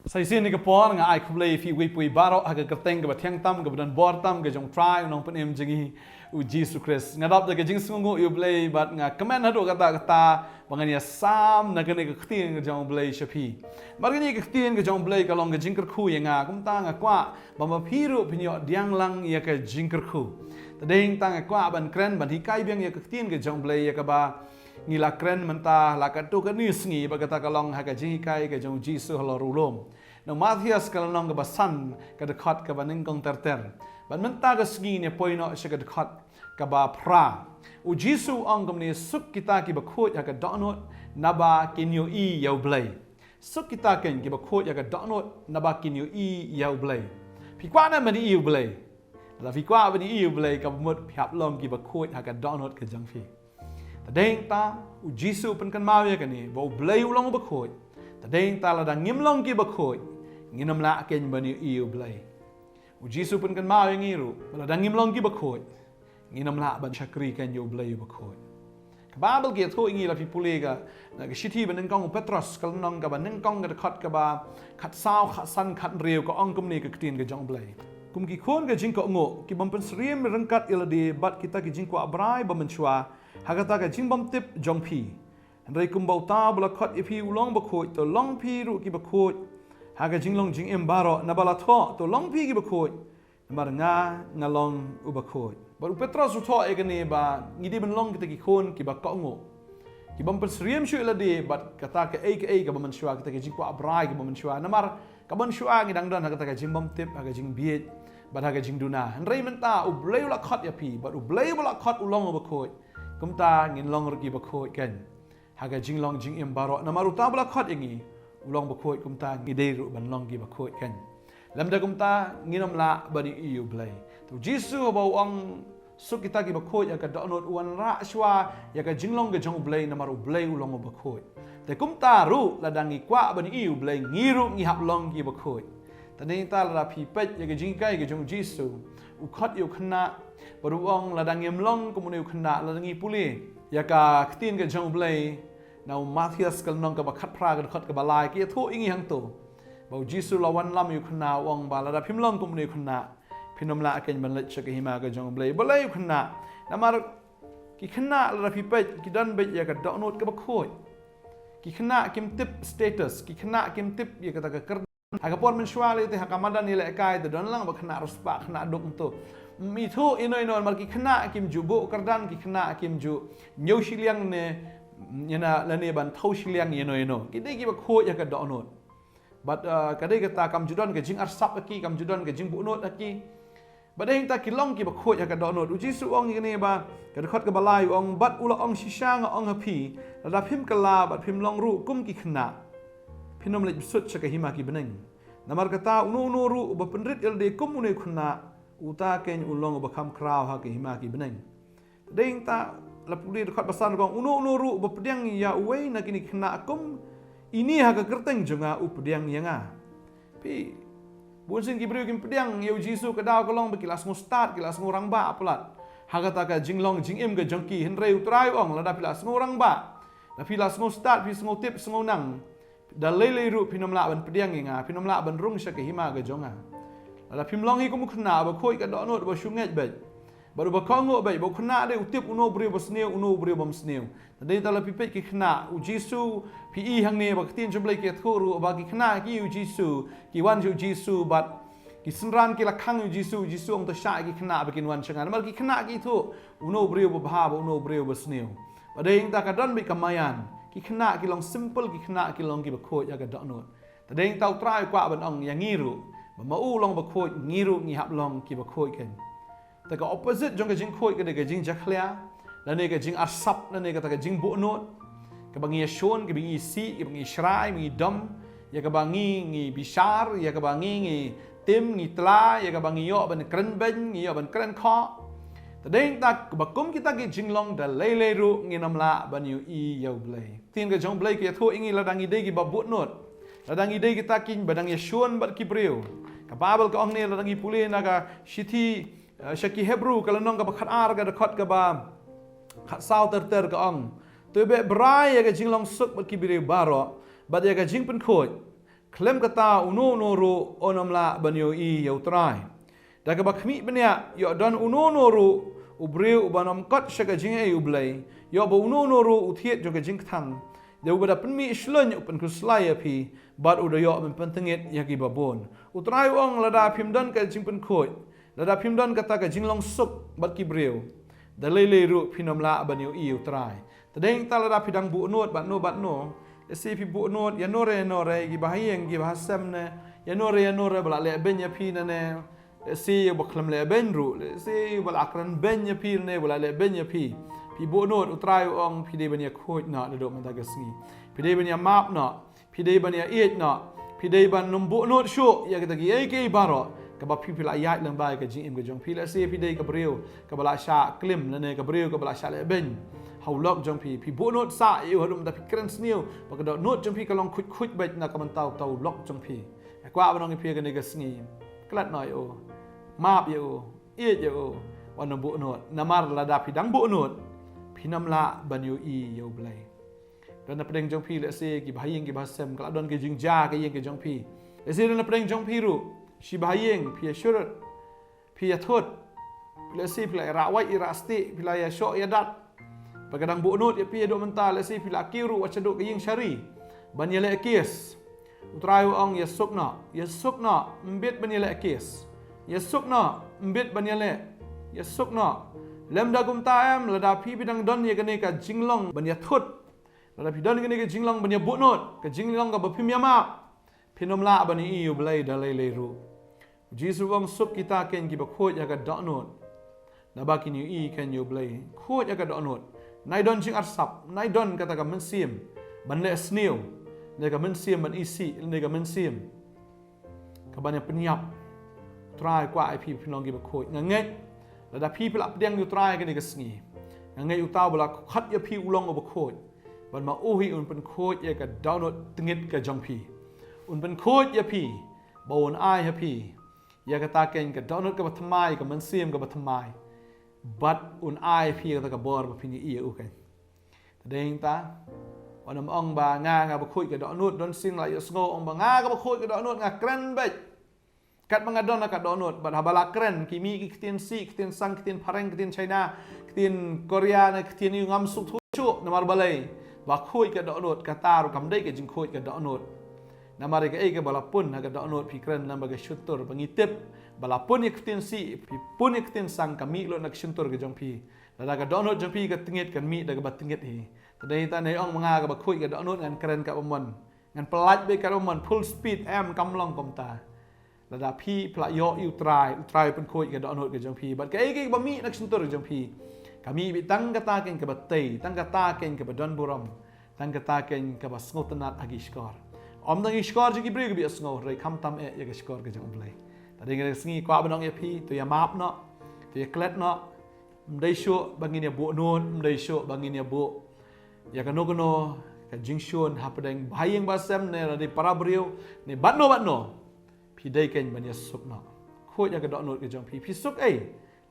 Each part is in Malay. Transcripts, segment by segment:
Sai sin ni ka por nga ai Khubor fi wi pui baro ha ka teng ka thiang tam ka dan bor tam ka jong try nong pen em jingi u Jesus Christ nga dap ka jing sungu U Blei bat nga comment hado kata bangania sam na ka ni ka tin ka jong Blei shapi bagani ka tin ka jong Blei ka long ka jing khu nga kum ta nga kwa ba ma phiru pinyo diang lang ya ka jing khu tadeng ta nga kwa ban kren ban hi kai biang ya ka tin ka jong Blei ya ka ba ni la kren menta la ka tu ka ni sngi ba kata ka long ha ka jing kai ka jong Jesus halo rulom no Matthias ka long ka basan ka de khat ka baning kong ter ban menta ka sngi ne poino sha ka de khat ka ba pra u Jesus ang kam ni suk kita ki ba khot ya ka dohnud naba kinyo I U Blei suk kita ken ki ba khot ya ka dohnud naba kinyo I U Blei pi kwa na mani U Blei la pi kwa mani U Blei ka mut phap long ki ba khot ya ka dohnud ka jang phi tadeng ta u Jesus pen kan ma ya ka ni ba Blei u long ba khot tadeng ta la da ngim long ki ba khot nginam la ken bani U Blei u Jesus pen kan ma ya ngiru la da ngim long ki ba khot nginam la ban chakri kan U Blei ba khot ka babel ge tho ingi la pi pulega na ka shithi ban kong Petros kal nong ka ban kong ka khat ka ba khat sao khat san khat reu ka ong kum ni ka tin ka jong Blei kum ki khon ka jing ko ngo ki bam pen sriem rangkat ilade bat kita ki jing ko abrai ba manchwa hagata ka jing bam tip jong phi rei kum bau ta bla khat ipi ulong ba khot to long phi ru ki ba khot haga jing long jing em baro na bala tho to long phi ki ba khot mar nga ngalong u ba khot baru Petros utho egane ba ngidi ben long kita ki khon ki ba ko ngo ki bam persriem shu ilade bat kata ka ka ba manchwa kita ki jing ko abrai ki ba manchwa namar ka ban shua ngi dang dan kata ka jing bam tip haga jing biet bat haga jing duna rei menta u Blei la khat ya pi bat u Blei la khat ulong ba khot kumta ngin long ru ki ba khot kan haga jing long jing em baro namar uta bla khat ingi ulong ba khot kumta ngi dei ru ban long ki ba khot kan lamda kumta nginom la bani U Blei tu Jesus ba ong suk kita ki ba khot ya ka dohnud uan ra shwa ya ka jinglong ga jong Blei namar u Blei ulong ba khot te kumta ru la dangi kwa bani U Blei ngiru ngi hap long ki ba khot tani ta la phi pet ya ka jing kai ga jong Jesus u khat yu khna baru ong la dangiem long kumune u khna la dangi puli ya ka tin ga jong Blei now Matthias kal nong ka ba khat phra ga khat ka ba lai ki tho ingi hang to ba Jesus la wan lam yu khna ong ba la da phim long kumune khna phinom la ken ban lech ka hima ga jong Blei ba lai khna namar ki khna la phi pet ki dan be ya ka dohnud ka ba khot ki khna kim tip status ki khna kim tip ya ka ta ka haga por men shwale te haga madan ile kai te don lang ba khna ruspa khna duk to mi thu ino mar ki khna kim ju bo kardan ki khna kim ju nyau shiliang ne yana la ne ban thau shiliang ino ki dei ki ba kho ya ka dohnud but ka dei ka ta kam judon ka jing arsap ki kam judon ka jing bu not ki ba dei ta ki long ki ba kho ya ka dohnud u ji su ong ni ba ka khot ka balai ong bat ula ong shishang ong hapi la phim kala bat phim long ru kum ki khna phinom le sut cha ka hima ki beneng namar kata unu ru ba penrit il de kum une khna uta ken ulong ba kham kraw ha ki hima ki beneng ding ta la puli khot basan kong unu ru ba pediang ya uwei na kini khna kum ini ha ka kerteng jonga u pediang yanga pi bun sin ki bru kim pediang yu jisu ka daw kolong ba kilas ngo start kilas ngo rang ba aplat ha ka ta ka jinglong jingem ga jongki henrei utrai ong la da pilas ngo rang ba la pilas ngo start pi ngo tip ngo nang da lele ru phinom la ban pediang nga phinom la ban rung sha ka hima ga jonga la phim long hi ko mu khna ba khoi ka dohnud ba shunget ba baru ba kongo ba ba khna de utip uno bre ba sneu uno bre bam sneu de ta la pipet ki khna u jisu pi I hang ne ba tin jumlei ke thoru ba ki khna ki u jisu ki wan ju jisu bat ki sunran ki la khang u jisu ong ta sha ki khna ba kin wan changa mal ki khna ki thu uno bre ba bha ba uno bre ba sneu ba de ta ka don bi kamayan ki khna ki long simple ki khna ki long ki ba khot ya ka dohnud ta deng tau trai kwa ban ong ya ngiru ba ma u long ba khot ngiru ngi hap long ki ba khot ken ta ka opposite jong ka jing khot ka de ka jing jakhlia la ne ka jing arsap la ne ka ta ka jing bu not ka bangi shon ka bangi si ka bangi shrai bangi dam ya ka bangi ngi bishar ya ka bangi ngi tim ngi tla ya ka bangi yo ban kren ben ngi yo ban kren kho ta deng ta ba kum kita ki jing long da lele ru ngi nam la ban yu U Blei tin ka jong Blei ki tho ingi la dangi de ki ba bu not la dangi de kita kin ba dangi shon bat ki breu ka babel ka ong ne la dangi pule na ka shithi shaki hebrew ka lanong ka ba khat ar ka khot ka ba khat sao ter ka ong to be brai ya ka jing long suk bat ki breu baro bat ya ka jing pen khot klaim kata uno noru onamla banyo I yautrai. Daga bakmi benya yo dan uno noru ubreu ubanom kot shaga jing U Blei. Yo ba uno noru uthiet joga jing thang. Dia ubada penmi Shillong upan kuslai api bat uda yo pentingit yaki babon. Utrai ong lada pimdan ka jing pen khuid. Lada pimdan kata ka jing long sup bat ki breu. Dalai ru pinomla banyo I utrai. Tadeng ta lada pidang bu not bat no. Esi pi bu not ya nore gi bahayeng gi bahasam ne. Ya nore bala le ben ya pi ne. Esi baklam le ben ru. Esi bala akran ben ya pi ne bala le ben ya pi. Pi bu not utrai ong pi de banya khuid na dodok mentagasngi. Pi de banya map na. Pi de banya it na. Pi de ban numbu not syu ya kita gi ai ke baro. Kabab pi pila ayat lang bai ka jing im ka jong pi la se pi de ka breu ka bala sha klim la ne ka breu ka bala sha le ben. Hau lok jong pi bu not sa yu hadum da pi kren sniu ba ka not jong pi ka long khuid bet na ka man tau lok jong pi. Kwa ba nong pi ka ne ka sngi. Klat noi o. Map yo. It yo. Wan bu not. Namar la da pi dang bu not. Pinamla banyo I U Blei. Dan na pedeng jong pi le se ki bahayeng ki bahasem kala don ke jing ja ke yeng ke jong pi. Le se na pedeng jong pi ru. Si bahayeng pi syurut. Pi athut. Le se pi la rawai irasti pi la ya syok ya dat. Pagadang bu not ya pi do mental le se pi la kiru wa ceduk ke yeng syari. Ban ya le kis. Utrayu ong ya sukna. Ya sukna mbit ban ya le kis. Ya sukna mbit ban ya le. Ya sukna lem da gum taem lada pi bidang don ye gane ka jinglong ban ya thut lada pi don gane ka jinglong ban ya bunot ka jinglong ka bapim ya ma pinomla ban I U Blei dalai leru jisu wong sup kita ken ki ba khot ya ka dohnud naba kin I ken U Blei khot ya ka dohnud nai don jing arsap nai don kata ka mensim ban le sniu ne ka mensim ban isi ne ka mensim ka ban ya penyap try kwa IP pinong ki ba khot nganget lada pi pela pedang yu try ke ni kesngi ngai yu tau bala khat ya pi ulong ob khoj ban ma uhi un pen khoj ya ka download tingit ka jong pi un pen khoj ya pi bon ai happy ya ka ta ken ka download ka bathmai ka mansiem ka bathmai but un ai pi ka bor ba pini I u ken tadeng ta onam ong ba nga ba khoj ka download don sing la ya sngo ong ba nga ka ba khoj ka download nga kran bet kat mangadon na ka download ban habala kren kimi ki ktin si ktin sang ktin pareng ktin China ktin Korea na ktin yu ngam suk thu namar balai ba khoi ka download ka taru kam dei ka jing khoi ka download namar ka ei ka bala pun na ka download pi kren namba ka shooter bangitip bala pun ktin si pi pun ktin sang kami lo nak shooter ka jong pi la ka download jong pi ka tingit kan mi da ka bat tingit hi tadai ta nei ong manga ka ba khoi ka download ngan kren ka omon ngan pelat be ka omon full speed am kamlong kom ta lada pi pla yo utrai pen khoi ka download ka jong pi bat ka ei ba mi nak shooter jong pi kami bi tang kata ken ka Bantei tang kata ken ka don buram tang kata ken ka ba sngotanat agi skor om dang skor ji gibre bi sngo rei kham tam e ya ka skor ka jong Blei tadi ngai sngi kwa banong ya pi to ya map no to ya klet no mdai sho bangin ya bo non mdai sho bangin ya bo ya ka no ka jing shon hapadeng bhayeng basam ne ra di parabriu ne batno pi dei ken ban ya suk no khoi ya ka download ka jong pi suk ei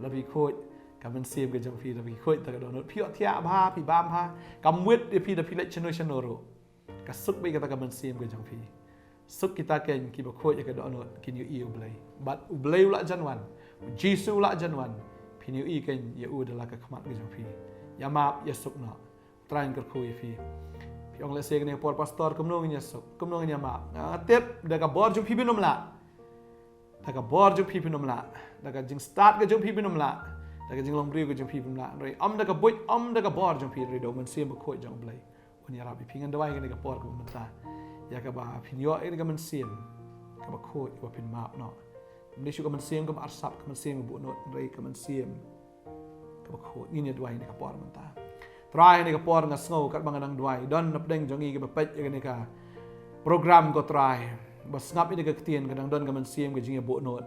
la bi khoi ka man sim ka jong pi la bi khoi ta ka download pi thia bha pi bam ha kam wit pi da pi le chano ro ka suk bi ka ta ka man sim ka jong pi suk kita ken ki ba khoi ya ka download kin yu U Blei bat U Blei la janwan jisu la janwan pi yu ken ya u da la ka khmat ka jong pi ya map ya suk no train ka khoi pi pi ong le se ne por pastor kumnong nya suk kumnong nya map tep da ka bor jong pi binom la ta ka bor jong pi binom la da ka jing start ka jong pi binom la da ka jing long briu ka jong pi binom la rei da ka buit da ka bor jong pi rei do man sim ba khoi jong Blei on ya rabi pingan dawai ka ne ka por ka man ta ya ka ba pin yo ka man sim ka ba khoi ka pin map no ni shu ka man sim ka arsap ka man sim bu no rei ka man sim ka ba khoi ni ne dawai ne ka por man ta try ne ka por nga sngo kat banganang dawai don nap deng jong I ka ba pet ka ne ka program ko try bas ngap ini ka ktien kadang don ka man sim ka jing bo not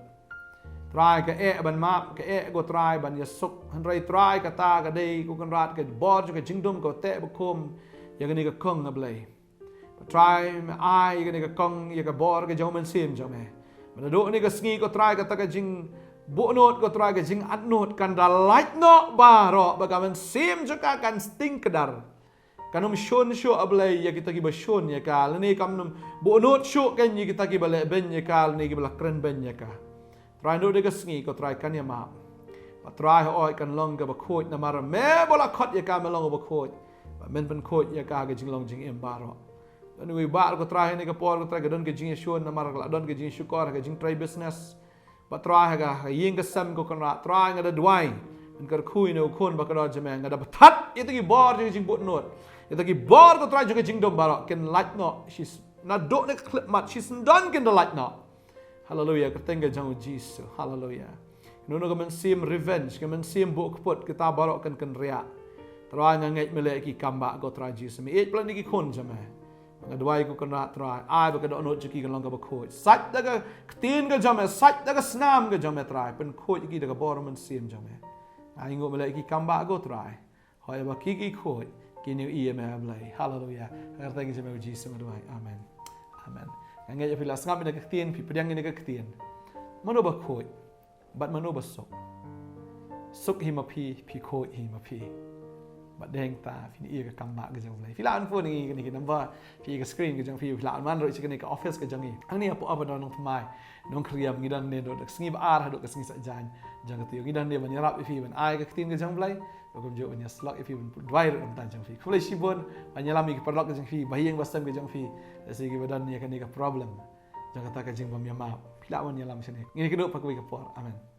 try ka ban map ka go try ban ya suk han rai try ka ta ka dei ku kan rat ka bor ka jing dum ko te ba khom ya ka ni ka kong Blei try me ai ka ni ka kong ya ka bor ka jong man sim jong me man do ni ka sngi ko try ka ta ka jing bo not ko try ka jing at not kan da light no ba ro ba ka man sim jo ka kan sting kadar kanum shon sho ablay ya kita giba shon ya ka lani kam bo not sho kan ya kita giba le ben ya ka lani giba kren ben ya ka try no de ka sngi ko try kan ya ma try oi kan long ga ba khoi na mar me bola khot ya ka me long ba khoi men ben khoi ya ka ga jing long jing em baro dan we bar ko try ni ka por ko try ga don ga jing shon na mar ga don ga jing shukor ga jing try business ba try ga ying ga sam ko kan ra try ga da dwai en ka khui no khon ba ka do jame ga da that itu gi bor jing bot not itu gi bor ko try ga jing dom baro ken like no she's not do ne clip mat she's done ken the like no hallelujah ka tenga jang Jesus hallelujah nuno ka men sim revenge ka men sim buk pot kita baro kan ria try nga ngai mele ki kamba go try Jesus me et plan ni ki khon jame nga dwai ko kan ra try ai ba ka do no ki kan long ka ba khoi sat da ka tin ka jame sat da ka snam ka jame try pen khoi ki da ka bor men sim jame ai ngo mele ki kamba go try hoi ba ki khoi ki ni e me blai hallelujah ka thank you jame Jesus me dwai amen amen ngai ya pila ngam ni ka tin pi pedang ni ka tin mano ba khoi bat mano ba sok hi ma pi khoi hi ma pi bat deng ta fi ni ka kamba ka jang blai filan phone ni ki number fi ka screen ka jang fi filan man ro chi ka ni ka office ka jang ni ang ni apo aba Nongthymmai Nongkhryiem ngidan ne do sngi ba ar do ka sngi sa jan jang ka ti ngidan ne ban yarap fi ban ai ka tin ka jang blai ko jo ban slot fi ban dwai ro tan jang fi khulai si bon ban yalami ka perlok ka jang fi bayeng basam ka jang fi si ki badan ni ka ni ka problem jang ka ta ka jing bam ya ma filan yalam sini ngini ka do pa ka por amen